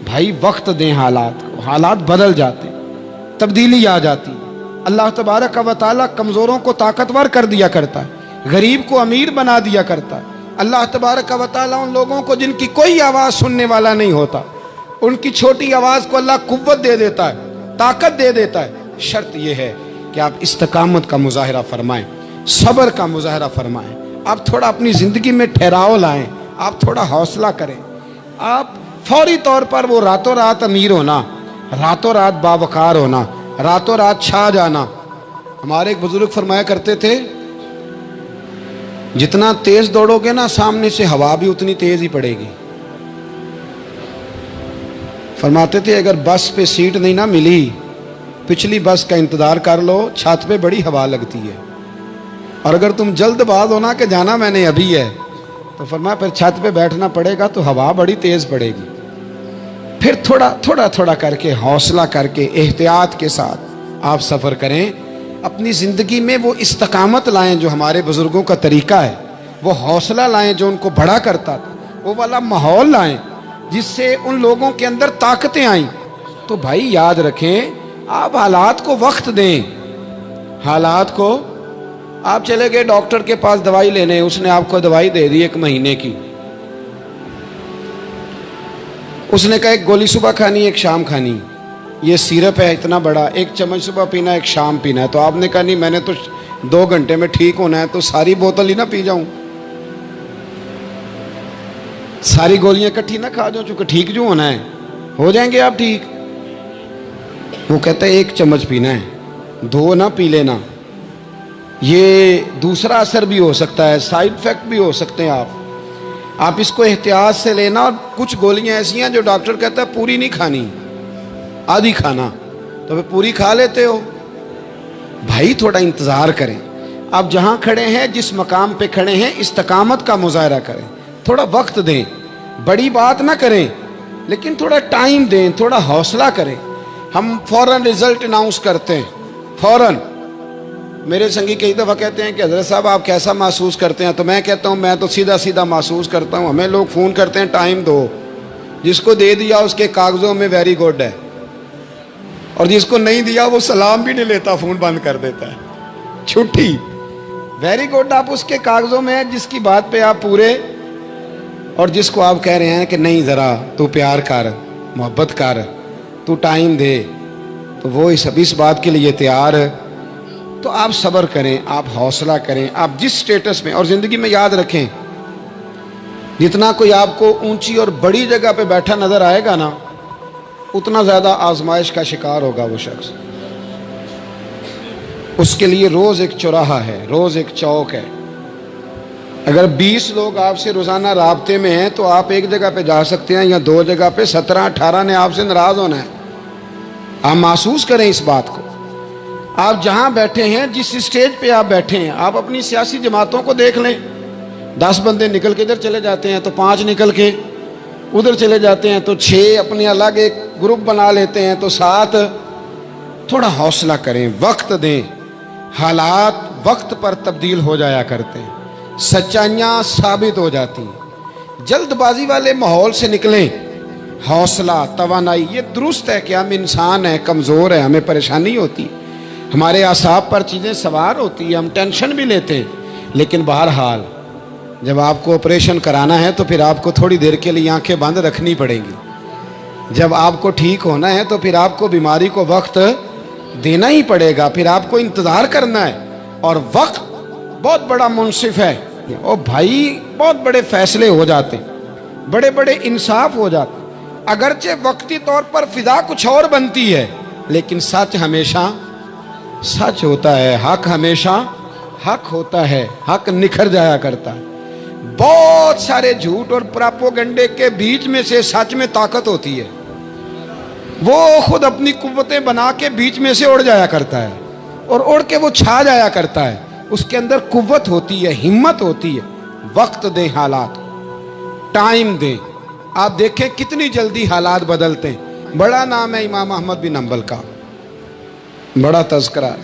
بھائی وقت دیں حالات کو، حالات بدل جاتے، تبدیلی آ جاتی۔ اللہ تبارک و تعالیٰ کمزوروں کو طاقتور کر دیا کرتا ہے، غریب کو امیر بنا دیا کرتا ہے۔ اللہ تبارک و تعالیٰ ان لوگوں کو جن کی کوئی آواز سننے والا نہیں ہوتا، ان کی چھوٹی آواز کو اللہ قوت دے دیتا ہے، طاقت دے دیتا ہے۔ شرط یہ ہے کہ آپ استقامت کا مظاہرہ فرمائیں، صبر کا مظاہرہ فرمائیں، آپ تھوڑا اپنی زندگی میں ٹھہراؤ لائیں، آپ تھوڑا حوصلہ کریں۔ آپ فوری طور پر وہ راتوں رات امیر ہونا، راتوں رات باوقار ہونا، راتوں رات چھا جانا۔ ہمارے ایک بزرگ فرمایا کرتے تھے، جتنا تیز دوڑو گے نا سامنے سے ہوا بھی اتنی تیز ہی پڑے گی۔ فرماتے تھے اگر بس پہ سیٹ نہیں نہ ملی، پچھلی بس کا انتظار کر لو، چھت پہ بڑی ہوا لگتی ہے، اور اگر تم جلد باز ہونا کہ جانا میں نے ابھی ہے، تو فرمایا پھر چھت پہ بیٹھنا پڑے گا تو ہوا بڑی تیز پڑے گی۔ پھر تھوڑا تھوڑا کر کے، حوصلہ کر کے، احتیاط کے ساتھ آپ سفر کریں۔ اپنی زندگی میں وہ استقامت لائیں جو ہمارے بزرگوں کا طریقہ ہے، وہ حوصلہ لائیں جو ان کو بڑا کرتا تھا، وہ والا ماحول لائیں جس سے ان لوگوں کے اندر طاقتیں آئیں۔ تو بھائی یاد رکھیں، آپ حالات کو وقت دیں۔ حالات کو، آپ چلے گئے ڈاکٹر کے پاس دوائی لینے، اس نے آپ کو دوائی دے دی 1 مہینے کی، اس نے کہا 1 گولی صبح کھانی 1 شام کھانی، یہ سیرپ ہے اتنا بڑا، 1 چمچ صبح پینا 1 شام پینا ہے۔ تو آپ نے کہا نہیں، میں نے تو 2 گھنٹے میں ٹھیک ہونا ہے، تو ساری بوتل ہی نہ پی جاؤں، ساری گولیاں کٹھی نہ کھا جاؤں، چونکہ ٹھیک جو ہونا ہے، ہو جائیں گے آپ ٹھیک۔ وہ کہتا ہے 1 چمچ پینا ہے، 2 نہ پی لینا، یہ دوسرا اثر بھی ہو سکتا ہے، سائیڈ افیکٹ بھی ہو سکتے ہیں۔ آپ اس کو احتیاط سے لینا، اور کچھ گولیاں ایسی ہیں جو ڈاکٹر کہتا ہے پوری نہیں کھانی، آدھی کھانا، تو پھر پوری کھا لیتے ہو۔ بھائی تھوڑا انتظار کریں، آپ جہاں کھڑے ہیں، جس مقام پہ کھڑے ہیں، استقامت کا مظاہرہ کریں، تھوڑا وقت دیں، بڑی بات نہ کریں لیکن تھوڑا ٹائم دیں، تھوڑا حوصلہ کریں۔ ہم فوراً رزلٹ اناؤنس کرتے ہیں، فوراً۔ میرے سنگی کئی دفعہ کہتے ہیں کہ حضرت صاحب آپ کیسا محسوس کرتے ہیں؟ تو میں کہتا ہوں میں تو سیدھا محسوس کرتا ہوں۔ ہمیں لوگ فون کرتے ہیں ٹائم دو، جس کو دے دیا اس کے کاغذوں میں ویری گڈ ہے، اور جس کو نہیں دیا وہ سلام بھی نہیں لیتا، فون بند کر دیتا ہے، چھٹی۔ ویری گڈ آپ اس کے کاغذوں میں ہے جس کی بات پہ آپ پورے، اور جس کو آپ کہہ رہے ہیں کہ نہیں ذرا تو پیار کر، محبت کر، تو ٹائم دے، تو وہ اس بات کے لیے تیار ہے۔ تو آپ صبر کریں، آپ حوصلہ کریں، آپ جس سٹیٹس میں، اور زندگی میں یاد رکھیں، جتنا کوئی آپ کو اونچی اور بڑی جگہ پہ بیٹھا نظر آئے گا نا، اتنا زیادہ آزمائش کا شکار ہوگا وہ شخص۔ اس کے لیے روز ایک چوراہا ہے، روز ایک چوک ہے۔ اگر 20 لوگ آپ سے روزانہ رابطے میں ہیں تو آپ ایک جگہ پہ جا سکتے ہیں، یا 2 جگہ پہ 17-18 نے آپ سے ناراض ہونا ہے۔ آپ محسوس کریں اس بات کو۔ آپ جہاں بیٹھے ہیں، جس اسٹیج پہ آپ بیٹھے ہیں، آپ اپنی سیاسی جماعتوں کو دیکھ لیں۔ 10 بندے نکل کے ادھر چلے جاتے ہیں تو 5 نکل کے ادھر چلے جاتے ہیں، تو 6 اپنے الگ ایک گروپ بنا لیتے ہیں، تو 7۔ تھوڑا حوصلہ کریں، وقت دیں۔ حالات وقت پر تبدیل ہو جایا کرتے ہیں، سچائیاں ثابت ہو جاتی ہیں۔ جلد بازی والے ماحول سے نکلیں۔ حوصلہ، توانائی، یہ درست ہے کہ ہم انسان ہیں، کمزور ہیں، ہمیں پریشانی ہوتی، ہمارے اعصاب پر چیزیں سوار ہوتی ہیں، ہم ٹینشن بھی لیتے ہیں، لیکن بہرحال جب آپ کو آپریشن کرانا ہے تو پھر آپ کو تھوڑی دیر کے لیے آنکھیں بند رکھنی پڑیں گی۔ جب آپ کو ٹھیک ہونا ہے تو پھر آپ کو بیماری کو وقت دینا ہی پڑے گا، پھر آپ کو انتظار کرنا ہے۔ اور وقت بہت بڑا منصف ہے، اور بھائی بہت بڑے فیصلے ہو جاتے ہیں، بڑے بڑے انصاف ہو جاتے ہیں۔ اگرچہ وقتی طور پر فضا کچھ اور بنتی ہے، لیکن سچ ہمیشہ سچ ہوتا ہے، حق ہمیشہ حق ہوتا ہے، حق نکھر جایا کرتا ہے۔ بہت سارے جھوٹ اور پراپوگنڈے کے بیچ میں سے سچ میں طاقت ہوتی ہے، وہ خود اپنی قوتیں بنا کے بیچ میں سے اڑ جایا کرتا ہے، اور اڑ کے وہ چھا جایا کرتا ہے۔ اس کے اندر قوت ہوتی ہے، ہمت ہوتی ہے۔ وقت دیں، حالات ٹائم دیں۔ آپ دیکھیں کتنی جلدی حالات بدلتے ہیں۔ بڑا نام ہے امام احمد بن حنبل کا، بڑا تذکرہ ہے۔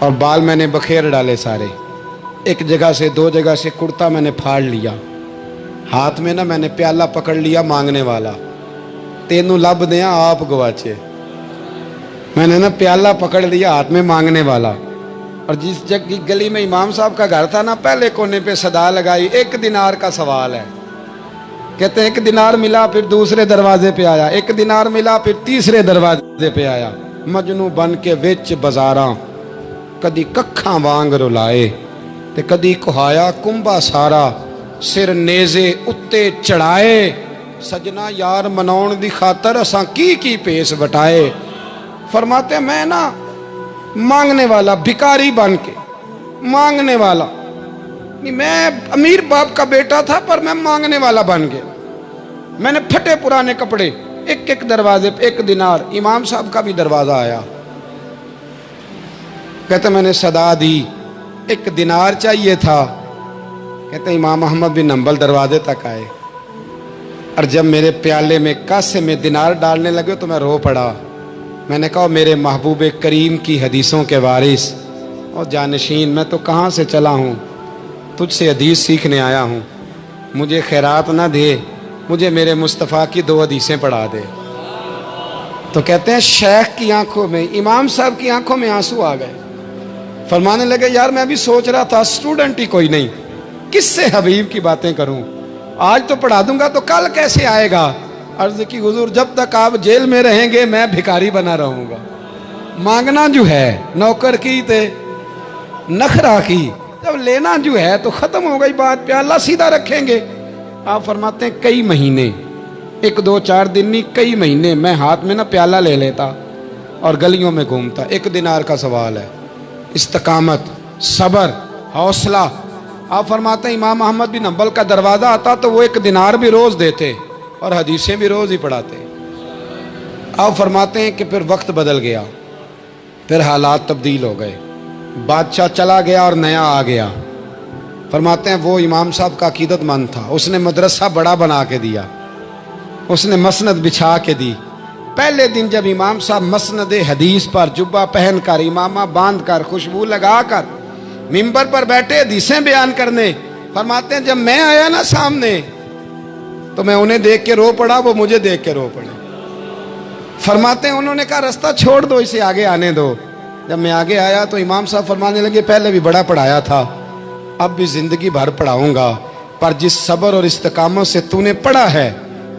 اور بال میں نے بکھیر ڈالے سارے، ایک جگہ سے دو جگہ سے کرتا میں نے پھاڑ لیا، ہاتھ میں نا میں نے پیالہ پکڑ لیا مانگنے والا، تینوں لب دیا آپ گواچے، میں نے نا پیالہ پکڑ لیا ہاتھ میں مانگنے والا۔ اور جس جگہ گلی میں امام صاحب کا گھر تھا نا، پہلے کونے پہ صدا لگائی 1 دینار کا سوال ہے، کہتے ہیں 1 دینار ملا، پھر دوسرے دروازے پہ آیا، 1 دینار ملا، پھر تیسرے دروازے پہ آیا، مجنوں بن کے وچ بازاراں کدی ککھاں وانگ رلائے تے کدی کہایا کنبا سارا، سر نیزے اتے چڑھائے، سجنا یار مناؤن دی خاطر اساں کی پیس وٹائے۔ فرماتے ہیں میں نا مانگنے والا، بھکاری بن کے مانگنے والا، میں امیر باپ کا بیٹا تھا پر میں مانگنے والا بن گیا، میں نے پھٹے پرانے کپڑے، ایک دروازے پہ 1 دینار، امام صاحب کا بھی دروازہ آیا، کہتے میں نے صدا دی 1 دینار چاہیے تھا، کہتے امام احمد بن حنبل دروازے تک آئے، اور جب میرے پیالے میں کاسے میں دینار ڈالنے لگے تو میں رو پڑا، میں نے کہا میرے محبوب کریم کی حدیثوں کے وارث اور جانشین، میں تو کہاں سے چلا ہوں، تجھ سے حدیث سیکھنے آیا ہوں، مجھے خیرات نہ دے، مجھے میرے مصطفیٰ کی 2 حدیثیں پڑھا دے۔ تو کہتے ہیں شیخ کی آنکھوں میں، امام صاحب کی آنکھوں میں آنسو آ گئے، فرمانے لگے یار میں بھی سوچ رہا تھا اسٹوڈنٹ ہی کوئی نہیں، کس سے حبیب کی باتیں کروں، آج تو پڑھا دوں گا تو کل کیسے آئے گا؟ عرض کی حضور جب تک آپ جیل میں رہیں گے میں بھکاری بنا رہوں گا، مانگنا جو ہے نوکر کی تے نخرا کی، جب لینا جو ہے تو ختم ہو گئی بات، پیالہ سیدھا رکھیں گے۔ آپ فرماتے ہیں کئی مہینے، 1 2 4 دن نہیں، کئی مہینے میں ہاتھ میں نا پیالہ لے لیتا اور گلیوں میں گھومتا۔ 1 دینار کا سوال ہے، استقامت، صبر، حوصلہ۔ آپ فرماتے ہیں امام احمد بن حنبل کا دروازہ آتا تو وہ 1 دینار بھی روز دیتے اور حدیثیں بھی روز ہی پڑھاتے۔ آپ فرماتے ہیں کہ پھر وقت بدل گیا، پھر حالات تبدیل ہو گئے، بادشاہ چلا گیا اور نیا آ گیا۔ فرماتے ہیں وہ امام صاحب کا عقیدت مند تھا، اس نے مدرسہ بڑا بنا کے دیا، اس نے مسند بچھا کے دی۔ پہلے دن جب امام صاحب مسند حدیث پر جبہ پہن کر، امامہ باندھ کر، خوشبو لگا کر ممبر پر بیٹھے حدیثیں بیان کرنے، فرماتے ہیں جب میں آیا نا سامنے تو میں انہیں دیکھ کے رو پڑا، وہ مجھے دیکھ کے رو پڑے۔ فرماتے ہیں انہوں نے کہا رستہ چھوڑ دو، اسے آگے آنے دو۔ جب میں آگے آیا تو امام صاحب فرمانے لگے پہلے بھی بڑا پڑھایا تھا، اب بھی زندگی بھر پڑھاؤں گا، پر جس صبر اور استقامت سے تو نے پڑھا ہے،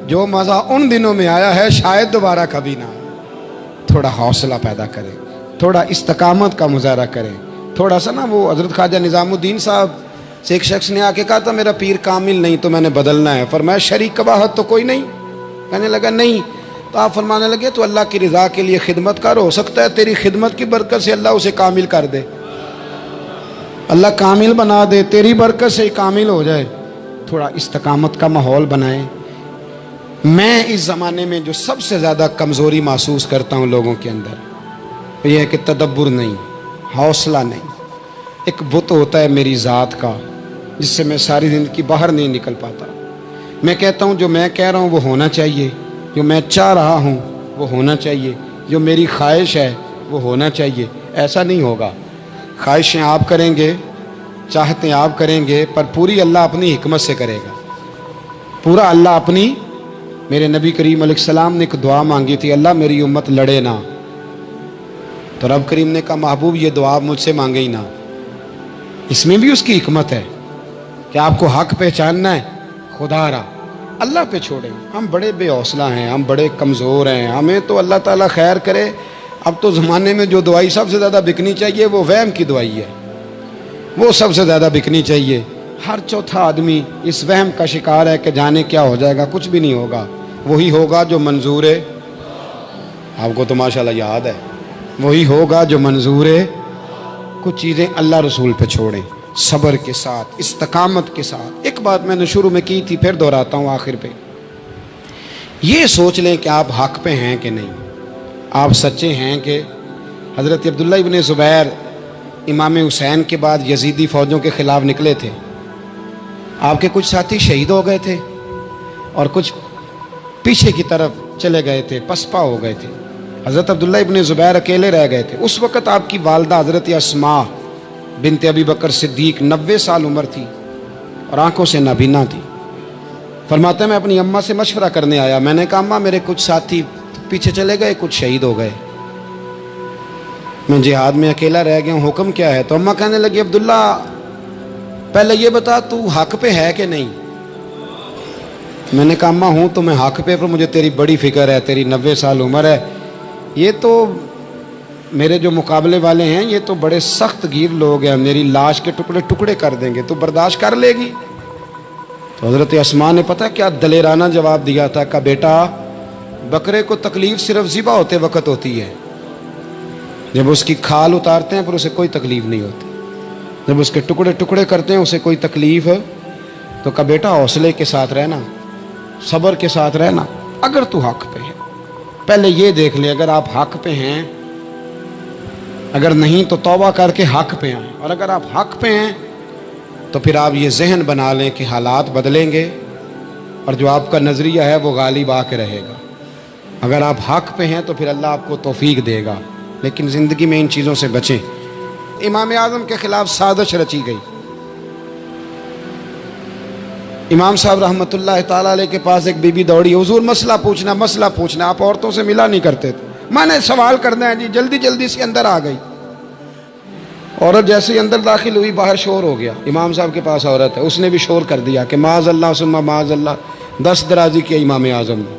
جو مزہ ان دنوں میں آیا ہے شاید دوبارہ کبھی نہ آئے۔ تھوڑا حوصلہ پیدا کرے، تھوڑا استقامت کا مظاہرہ کرے، تھوڑا سا نا۔ وہ حضرت خواجہ نظام الدین صاحب سے ایک شخص نے آ کے کہا تھا میرا پیر کامل نہیں تو میں نے بدلنا ہے، فرمایا شریک قباحت تو کوئی نہیں؟ کہنے لگا نہیں۔ تو آپ فرمانے لگے تو اللہ کی رضا کے لیے خدمت کر، ہو سکتا ہے تیری خدمت کی برکت سے اللہ اسے کامل کر دے، اللہ کامل بنا دے، تیری برکت سے ہی کامل ہو جائے۔ تھوڑا استقامت کا ماحول بنائیں۔ میں اس زمانے میں جو سب سے زیادہ کمزوری محسوس کرتا ہوں لوگوں کے اندر، یہ ہے کہ تدبر نہیں، حوصلہ نہیں۔ ایک بت ہوتا ہے میری ذات کا جس سے میں ساری زندگی باہر نہیں نکل پاتا۔ میں کہتا ہوں جو میں کہہ رہا ہوں وہ ہونا چاہیے، جو میں چاہ رہا ہوں وہ ہونا چاہیے، جو میری خواہش ہے وہ ہونا چاہیے۔ ایسا نہیں ہوگا، خواہشیں آپ کریں گے، چاہتے آپ کریں گے، پر پوری اللہ اپنی حکمت سے کرے گا، پورا اللہ اپنی۔ میرے نبی کریم علیہ السلام نے ایک دعا مانگی تھی، اللہ میری امت لڑے نہ، تو رب کریم نے کہا محبوب یہ دعا مجھ سے مانگے ہی نہ۔ اس میں بھی اس کی حکمت ہے کہ آپ کو حق پہچاننا ہے، خدا را اللہ پہ چھوڑیں۔ ہم بڑے بے حوصلہ ہیں، ہم بڑے کمزور ہیں، ہمیں تو اللہ تعالیٰ خیر کرے۔ اب تو زمانے میں جو دعائی سب سے زیادہ بکنی چاہیے وہ وہم کی دعائی ہے، وہ سب سے زیادہ بکنی چاہیے۔ ہر چوتھا آدمی اس وہم کا شکار ہے کہ جانے کیا ہو جائے گا، کچھ بھی نہیں ہوگا، وہی ہوگا جو منظور ہے۔ آپ کو تو ماشاءاللہ یاد ہے، وہی ہوگا جو منظور ہے۔ کچھ چیزیں اللہ رسول پہ چھوڑیں، صبر کے ساتھ، استقامت کے ساتھ۔ ایک بات میں نے شروع میں کی تھی، پھر دہراتا ہوں آخر پہ، یہ سوچ لیں کہ آپ حق پہ ہیں کہ نہیں، آپ سچے ہیں کہ حضرت عبداللہ ابن زبیر امام حسین کے بعد یزیدی فوجوں کے خلاف نکلے تھے، آپ کے کچھ ساتھی شہید ہو گئے تھے اور کچھ پیچھے کی طرف چلے گئے تھے، پسپا ہو گئے تھے۔ حضرت عبداللہ ابن زبیر اکیلے رہ گئے تھے. اس وقت آپ کی والدہ حضرت اسماء بنت ابی بکر صدیق 90 سال عمر تھی اور آنکھوں سے نابینا تھی. فرماتے ہیں میں اپنی اماں سے مشورہ کرنے آیا. میں نے کہا اماں میرے کچھ ساتھی پیچھے چلے گئے, کچھ شہید ہو گئے, میں جہاد میں اکیلا رہ گیا ہوں, حکم کیا ہے؟ تو اماں کہنے لگی عبداللہ پہلے یہ بتا تو حق پہ ہے کہ نہیں. میں نے کہا اماں ہوں تو میں حق پہ, پر مجھے تیری بڑی فکر ہے, تیری 90 سال عمر ہے, یہ تو میرے جو مقابلے والے ہیں یہ تو بڑے سخت گیر لوگ ہیں, میری لاش کے ٹکڑے ٹکڑے کر دیں گے, تو برداشت کر لے گی؟ تو حضرت اسماء نے پتہ کیا دلیرانہ جواب دیا تھا کہ بیٹا بکرے کو تکلیف صرف ذبح ہوتے وقت ہوتی ہے, جب اس کی کھال اتارتے ہیں پھر اسے کوئی تکلیف نہیں ہوتی, جب اس کے ٹکڑے ٹکڑے کرتے ہیں اسے کوئی تکلیف. تو کہا بیٹا حوصلے کے ساتھ رہنا, صبر کے ساتھ رہنا, اگر تو حق پہ ہے پہلے یہ دیکھ لے اگر آپ حق پہ ہیں, اگر نہیں تو توبہ کر کے حق پہ آئیں, اور اگر آپ حق پہ ہیں تو پھر آپ یہ ذہن بنا لیں کہ حالات بدلیں گے اور جو آپ کا نظریہ ہے وہ غالب آ کے رہے گا. اگر آپ حق پہ ہیں تو پھر اللہ آپ کو توفیق دے گا, لیکن زندگی میں ان چیزوں سے بچیں. امام اعظم کے خلاف سازش رچی گئی. امام صاحب رحمۃ اللہ تعالیٰ علیہ کے پاس ایک بی بی دوڑی, حضور مسئلہ پوچھنا, آپ عورتوں سے ملا نہیں کرتے تھے, میں نے سوال کرنا ہے جی, جلدی جلدی سے اندر آ گئی. عورت جیسے ہی اندر داخل ہوئی باہر شور ہو گیا, امام صاحب کے پاس عورت ہے, اس نے بھی شور کر دیا کہ معاذ اللہ ثم معاذ اللہ, 10 درازی کیا امام اعظم نے.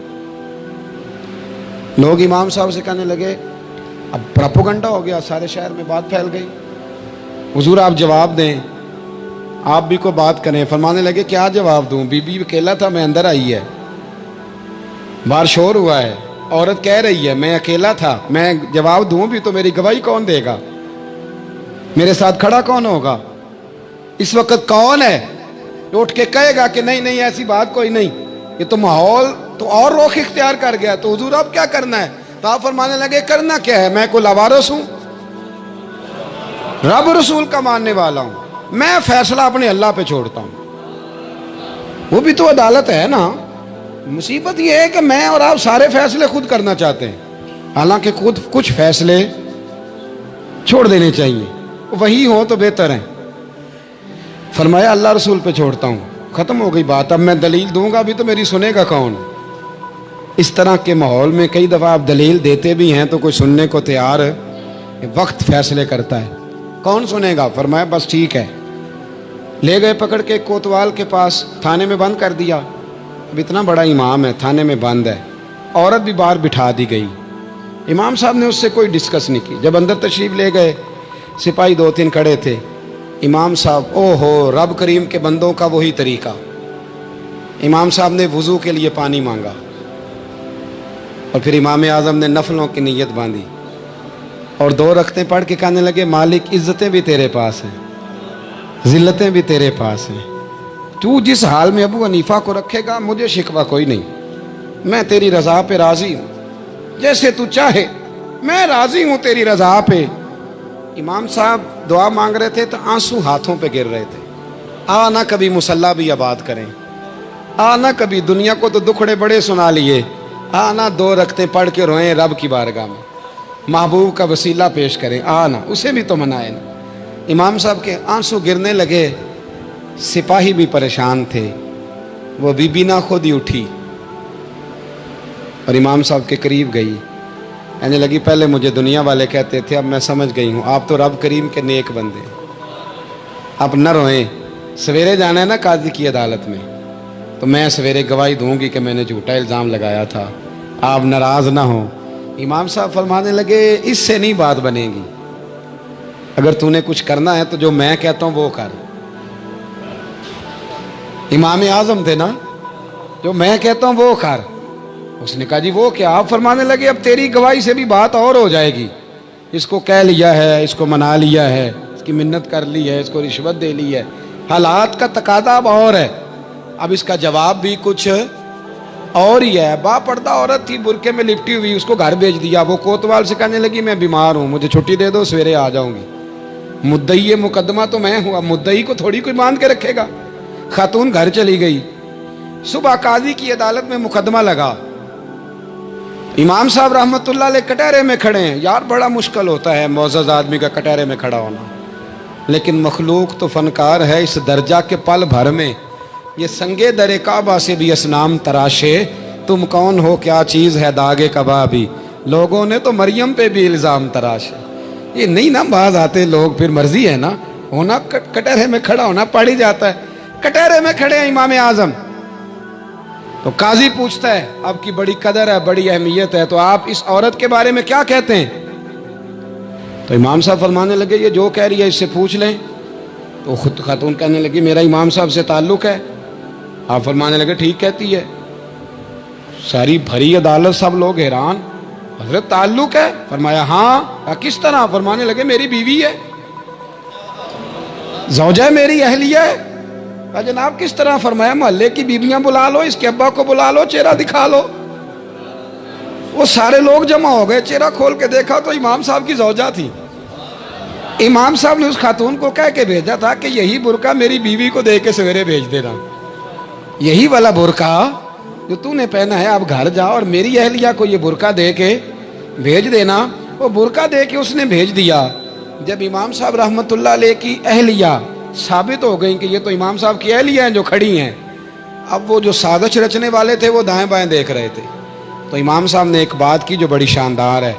لوگ امام صاحب سے کہنے لگے اب پراپوگنڈا ہو گیا, سارے شہر میں بات پھیل گئی, حضور آپ جواب دیں, آپ بھی کو بات کریں. فرمانے لگے کیا جواب دوں, بی بی اکیلا تھا, میں اندر آئی ہے, باہر شور ہوا ہے, عورت کہہ رہی ہے میں اکیلا تھا, میں جواب دوں بھی تو میری گواہی کون دے گا, میرے ساتھ کھڑا کون ہوگا, اس وقت کون ہے اٹھ کے کہے گا کہ نہیں نہیں ایسی بات کوئی نہیں, یہ تو ماحول تو اور رخ اختیار کر گیا. تو حضور اب کیا کرنا ہے؟ تو آپ فرمانے لگے کرنا کیا ہے, میں کوئی لاوارث ہوں, رب رسول کا ماننے والا ہوں, میں فیصلہ اپنے اللہ پہ چھوڑتا ہوں. وہ بھی تو عدالت ہے نا. مصیبت یہ ہے کہ میں اور آپ سارے فیصلے خود کرنا چاہتے ہیں, حالانکہ خود کچھ فیصلے چھوڑ دینے چاہیے, وہی ہو تو بہتر ہے. فرمایا اللہ رسول پہ چھوڑتا ہوں, ختم ہو گئی بات. اب میں دلیل دوں گا بھی تو میری سنے گا کون؟ اس طرح کے ماحول میں کئی دفعہ آپ دلیل دیتے بھی ہیں تو کوئی سننے کو تیار, وقت فیصلے کرتا ہے, کون سنے گا؟ فرمایا بس ٹھیک ہے. لے گئے پکڑ کے کوتوال کے پاس, تھانے میں بند کر دیا. اب اتنا بڑا امام ہے, تھانے میں بند ہے, عورت بھی باہر بٹھا دی گئی. امام صاحب نے اس سے کوئی ڈسکس نہیں کی. جب اندر تشریف لے گئے, سپاہی 2-3 کھڑے تھے. امام صاحب او ہو, رب کریم کے بندوں کا وہی طریقہ. امام صاحب نے وضو کے لیے پانی مانگا اور پھر امام اعظم نے نفلوں کی نیت باندھی اور 2 رکعتیں پڑھ کے کہنے لگے مالک عزتیں بھی تیرے پاس ہیں, ذلتیں بھی تیرے پاس ہیں, تو جس حال میں ابو حنیفہ کو رکھے گا مجھے شکوہ کوئی نہیں, میں تیری رضا پہ راضی ہوں, جیسے تو چاہے میں راضی ہوں تیری رضا پہ. امام صاحب دعا مانگ رہے تھے تو آنسو ہاتھوں پہ گر رہے تھے. آنا کبھی مصلی بھی آباد کریں, آنا کبھی, دنیا کو تو دکھڑے بڑے سنا لیے, آنا 2 رکعتیں پڑھ کے روئیں رب کی بارگاہ میں, محبوب کا وسیلہ پیش کریں, آنا اسے بھی تو منائیں. امام صاحب کے آنسو گرنے لگے. سپاہی بھی پریشان تھے, وہ بی بی نہ خود ہی اٹھی اور امام صاحب کے قریب گئی, کہنے لگی پہلے مجھے دنیا والے کہتے تھے, اب میں سمجھ گئی ہوں آپ تو رب کریم کے نیک بندے, اب نہ روئیں, سویرے جانا ہے نا قاضی کی عدالت میں, تو میں سویرے گواہی دوں گی کہ میں نے جھوٹا الزام لگایا تھا, آپ ناراض نہ ہوں. امام صاحب فرمانے لگے اس سے نہیں بات بنے گی, اگر تو نے کچھ کرنا ہے تو جو میں کہتا ہوں وہ کر. امام اعظم تھے نا, جو میں کہتا ہوں وہ کر. اس نے کہا جی وہ کیا؟ آپ فرمانے لگے اب تیری گواہی سے بھی بات اور ہو جائے گی, اس کو کہہ لیا ہے, اس کو منا لیا ہے, اس کی منت کر لی ہے, اس کو رشوت دے لی ہے, حالات کا تقاضا اب اور ہے, اب اس کا جواب بھی کچھ اور ہی ہے. با پردہ عورت تھی, برقعے میں لپٹی ہوئی, اس کو گھر بھیج دیا. وہ کوتوال سے کہنے لگی میں بیمار ہوں, مجھے چھٹی دے دو, سویرے آ جاؤں گی. مدعی مقدمہ تو میں ہوں, اب مدعی کو تھوڑی کوئی باندھ کے رکھے گا. خاتون گھر چلی گئی. صبح قاضی کی عدالت میں مقدمہ لگا, امام صاحب رحمتullah علیہ کٹہرے میں کھڑے ہیں. یار بڑا مشکل ہوتا ہے معزز آدمی کا کٹہرے میں کھڑا ہونا, لیکن مخلوق تو فنکار ہے اس درجہ کے پل بھر میں یہ سنگے در کعبہ سے بھی اسنام تراشے. تم کون ہو کیا چیز ہے داغے کبابی, لوگوں نے تو مریم پہ بھی الزام تراشے. یہ نہیں نا باز آتے لوگ, پھر مرضی ہے نا ہونا, کٹہرے میں کھڑا ہونا پڑ ہی جاتا ہے. کٹہرے میں کھڑے ہیں امام اعظم. تو قاضی پوچھتا ہے آپ کی بڑی قدر ہے, بڑی اہمیت ہے, تو آپ اس عورت کے بارے میں کیا کہتے ہیں؟ تو امام صاحب فرمانے لگے یہ جو کہہ رہی ہے اس سے پوچھ لیں. تو خود خاتون کہنے لگی میرا امام صاحب سے تعلق ہے. آپ فرمانے لگے ٹھیک کہتی ہے. ساری بھری عدالت سب لوگ حیران, حضرت تعلق ہے؟ فرمایا ہاں. کس طرح؟ فرمانے لگے میری بیوی ہے, زوجہ میری اہلیہ ہے. جناب کس طرح؟ فرمایا محلے کی بیویاں بلا لو, اس کے ابا کو بلا لو, چہرہ دکھا لو. وہ سارے لوگ جمع ہو گئے, چہرہ کھول کے دیکھا تو امام صاحب کی زوجہ تھی. امام صاحب نے اس خاتون کو کہہ کے بھیجا تھا کہ یہی برقع میری بیوی کو دے کے سویرے بھیج دینا, یہی والا برقع جو تو نے پہنا ہے, اب گھر جا اور میری اہلیہ کو یہ برقع دے کے بھیج دینا. وہ برقع دے کے اس نے بھیج دیا. جب امام صاحب رحمتullah علیہ کی اہلیہ ثابت ہو گئی کہ یہ تو امام صاحب کی اہلیہ ہیں جو کھڑی ہیں, اب وہ جو سازش رچنے والے تھے وہ دائیں بائیں دیکھ رہے تھے. تو امام صاحب نے ایک بات کی جو بڑی شاندار ہے.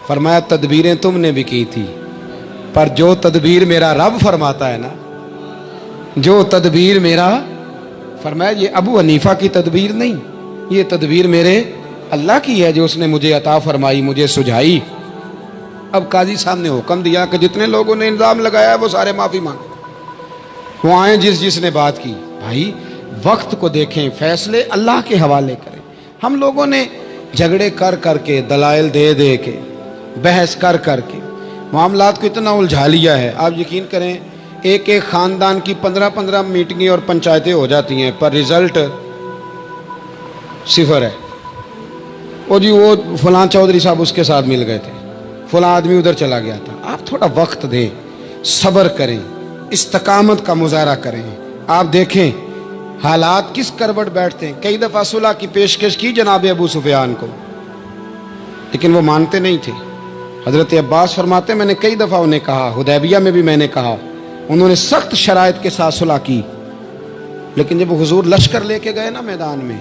فرمایا تدبیریں تم نے بھی کی تھی, پر جو تدبیر میرا رب فرماتا ہے نا, جو تدبیر میرا, فرمایا یہ ابو حنیفہ کی تدبیر نہیں, یہ تدبیر میرے اللہ کی ہے جو اس نے مجھے عطا فرمائی, مجھے سجھائی. اب قاضی صاحب نے حکم دیا کہ جتنے لوگوں نے الزام لگایا وہ سارے معافی مانگے, وہ آئیں جس نے بات کی. بھائی وقت کو دیکھیں, فیصلے اللہ کے حوالے کریں. ہم لوگوں نے جھگڑے کر کر کے, دلائل دے دے کے, بحث کر کر کے معاملات کو اتنا الجھا لیا ہے. آپ یقین کریں ایک ایک خاندان کی 15 میٹنگیں اور پنچایتیں ہو جاتی ہیں, پر رزلٹ صفر ہے. وہ جی وہ فلاں چودھری صاحب اس کے ساتھ مل گئے تھے, فلاں آدمی ادھر چلا گیا تھا. آپ تھوڑا وقت دیں, صبر کریں, استقامت کا مظاہرہ کریں. آپ دیکھیں حالات کس کروٹ بیٹھتے ہیں. کئی دفعہ صلح کی پیشکش کی جناب ابو سفیان کو, لیکن وہ مانتے نہیں تھے. حضرت عباس فرماتے میں نے کئی دفعہ انہیں کہا, حدیبیہ میں بھی میں نے کہا, انہوں نے سخت شرائط کے ساتھ صلح کی, لیکن جب حضور لشکر لے کے گئے نا میدان میں,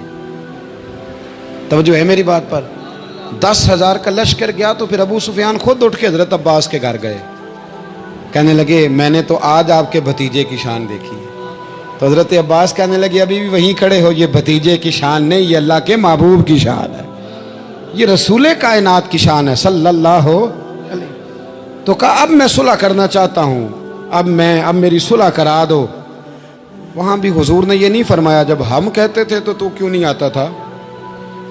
توجہ ہے میری بات پر, 10,000 کا لشکر گیا تو پھر ابو سفیان خود اٹھ کے حضرت عباس کے گھر گئے. کہنے لگے میں نے تو آج آپ کے بھتیجے کی شان دیکھی ہے. تو حضرت عباس کہنے لگے ابھی بھی وہیں کھڑے ہو, یہ بھتیجے کی شان نہیں, یہ اللہ کے محبوب کی شان ہے, یہ رسول کائنات کی شان ہے صلی اللہ علیہ. تو کہا اب میں صلح کرنا چاہتا ہوں, اب میری صلح کرا دو. وہاں بھی حضور نے یہ نہیں فرمایا جب ہم کہتے تھے تو کیوں نہیں آتا تھا,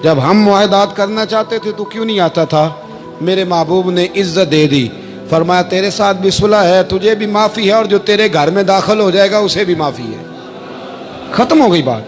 جب ہم معاہدات کرنا چاہتے تھے تو کیوں نہیں آتا تھا. میرے محبوب نے عزت دے دی, فرمایا تیرے ساتھ بھی صلح ہے, تجھے بھی معافی ہے, اور جو تیرے گھر میں داخل ہو جائے گا اسے بھی معافی ہے. ختم ہو گئی بات.